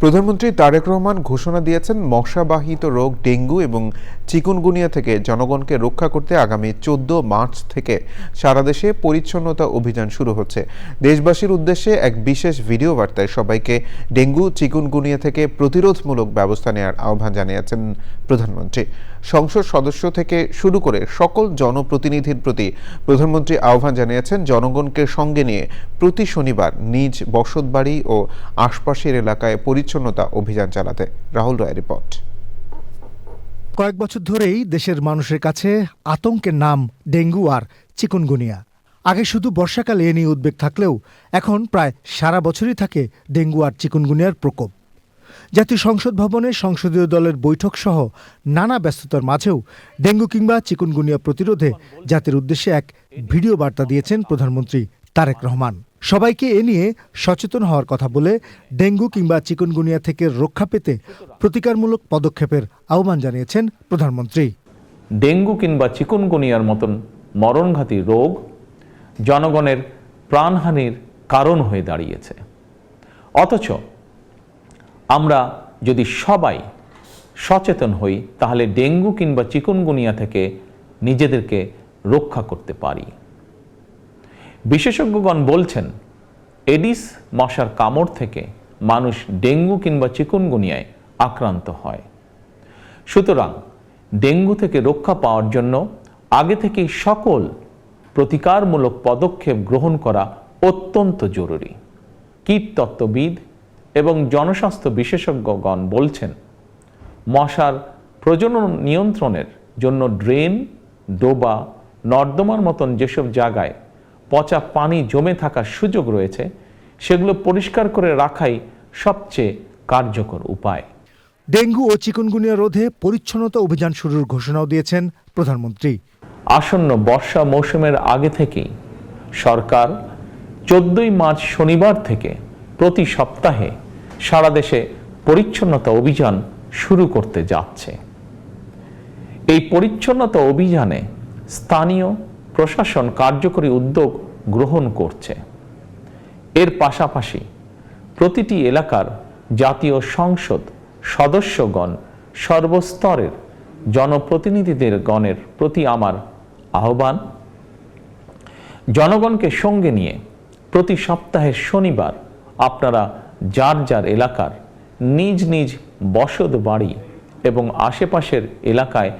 প্রধানমন্ত্রী তারেক রহমান ঘোষণা দিয়েছেন মশাবাহিত রোগ ডেঙ্গু এবং চিকুনগুনিয়া থেকে জনগণকে রক্ষা করতে আগামী 14 মার্চ থেকে সারা দেশে পরিচ্ছন্নতা অভিযান শুরু হচ্ছে। দেশবাসীর উদ্দেশ্যে এক বিশেষ ভিডিও বার্তায় সবাইকে ডেঙ্গু চিকুনগুনিয়া থেকে প্রতিরোধমূলক ব্যবস্থা নেওয়ার আহ্বান জানিয়েছেন প্রধানমন্ত্রী। সংসদ সদস্য থেকে শুরু করে সকল জনপ্রতিনিধির প্রতি প্রধানমন্ত্রী আহ্বান জানিয়েছেন জনগণকে সঙ্গে নিয়ে প্রতি শনিবার নিজ বসতবাড়ি ও আশপাশের এলাকায় পরিচ্ছন্নতা অভিযান চালাতে। রাহুল রায় রিপোর্ট। কয়েক বছর ধরেই দেশের মানুষের কাছে আতঙ্কের নাম ডেঙ্গু আর চিকুনগুনিয়া। আগে শুধু বর্ষাকালে এ নিয়ে উদ্বেগ থাকলেও এখন প্রায় সারা বছরই থাকে ডেঙ্গু আর চিকুনগুনিয়ার প্রকোপ। জাতীয় সংসদ ভবনে সংসদীয় দলের বৈঠক সহ নানা ব্যস্ততার মাঝেও ডেঙ্গু কিংবা চিকুনগুনিয়া প্রতিরোধে জাতির উদ্দেশ্যে এক ভিডিও বার্তা দিয়েছেন প্রধানমন্ত্রী তারেক রহমান। সবাইকে এ নিয়ে সচেতন হওয়ার কথা বলে ডেঙ্গু কিংবা চিকুনগুনিয়া থেকে রক্ষা পেতে প্রতিকারমূলক পদক্ষেপের আহ্বান জানিয়েছেন প্রধানমন্ত্রী। ডেঙ্গু কিংবা চিকুনগুনিয়ার মতন মরণঘাতী রোগ জনগণের প্রাণহানির কারণ হয়ে দাঁড়িয়েছে। অথচ আমরা যদি সবাই সচেতন হই তাহলে ডেঙ্গু কিংবা চিকুনগুনিয়া থেকে নিজেদেরকে রক্ষা করতে পারি। বিশেষজ্ঞগণ বলছেন এডিস মশার কামড় থেকে মানুষ ডেঙ্গু কিংবা চিকুনগুনিয়ায় আক্রান্ত হয়। সুতরাং ডেঙ্গু থেকে রক্ষা পাওয়ার জন্য আগে থেকেই সকল প্রতিকারমূলক পদক্ষেপ গ্রহণ করা অত্যন্ত জরুরি। কীটতত্ত্ববিদ এবং জনস্বাস্থ্য বিশেষজ্ঞগণ বলছেন মশার প্রজনন নিয়ন্ত্রণের জন্য ড্রেন, ডোবা, নর্দমার মতন যেসব জায়গায় পচা পানি জমে থাকার সুযোগ রয়েছে সেগুলো পরিষ্কার করে রাখাই সবচেয়ে কার্যকর উপায়। ডেঙ্গু ও চিকুনগুনিয়া রোধে পরিচ্ছন্নতা অভিযান শুরুর ঘোষণাও দিয়েছেন প্রধানমন্ত্রী। আসন্ন বর্ষা মৌসুমের আগে থেকেই সরকার 14 মার্চ শনিবার থেকে প্রতি সপ্তাহে সারা দেশে পরিচ্ছন্নতা অভিযান শুরু করতে যাচ্ছে। এই পরিচ্ছন্নতা অভিযানে স্থানীয় প্রশাসন কার্যকরী উদ্যোগ গ্রহণ করছে। এর পাশাপাশি প্রতিটি এলাকার জাতীয় সংসদ সদস্যগণ সর্বস্তরের জনপ্রতিনিধিদের গণের প্রতি আমার আহ্বান, জনগণকে সঙ্গে নিয়ে প্রতি সপ্তাহের শনিবার আপনারা যার যার এলাকার নিজ নিজ বসত বাড়ি এবং আশেপাশের এলাকায়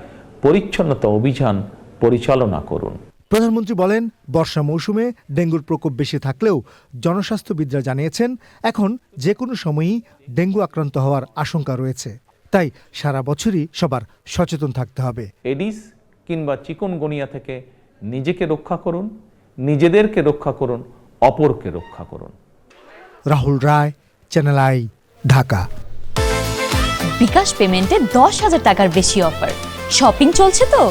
পরিচ্ছন্নতা অভিযান পরিচালনা করুন। প্রধানমন্ত্রী বলেন বর্ষা মৌসুমে ডেঙ্গুর প্রকোপ বেশি থাকলেও জনস্বাস্থ্যবিদরা জানিয়েছেন এখন যে কোনো সময়ই ডেঙ্গু আক্রান্ত হওয়ার আশঙ্কা রয়েছে। তাই সারা বছরই সবার সচেতন থাকতে হবে। এডিস কিংবা চিকুনগুনিয়া থেকে নিজেকে রক্ষা করুন, নিজেদেরকে রক্ষা করুন, অপরকে রক্ষা করুন। রাহুল রায়, চ্যানেল আই, ঢাকা। বিকাশ পেমেন্টে 10,000 টাকার বেশি অফার। শপিং চলছে তো।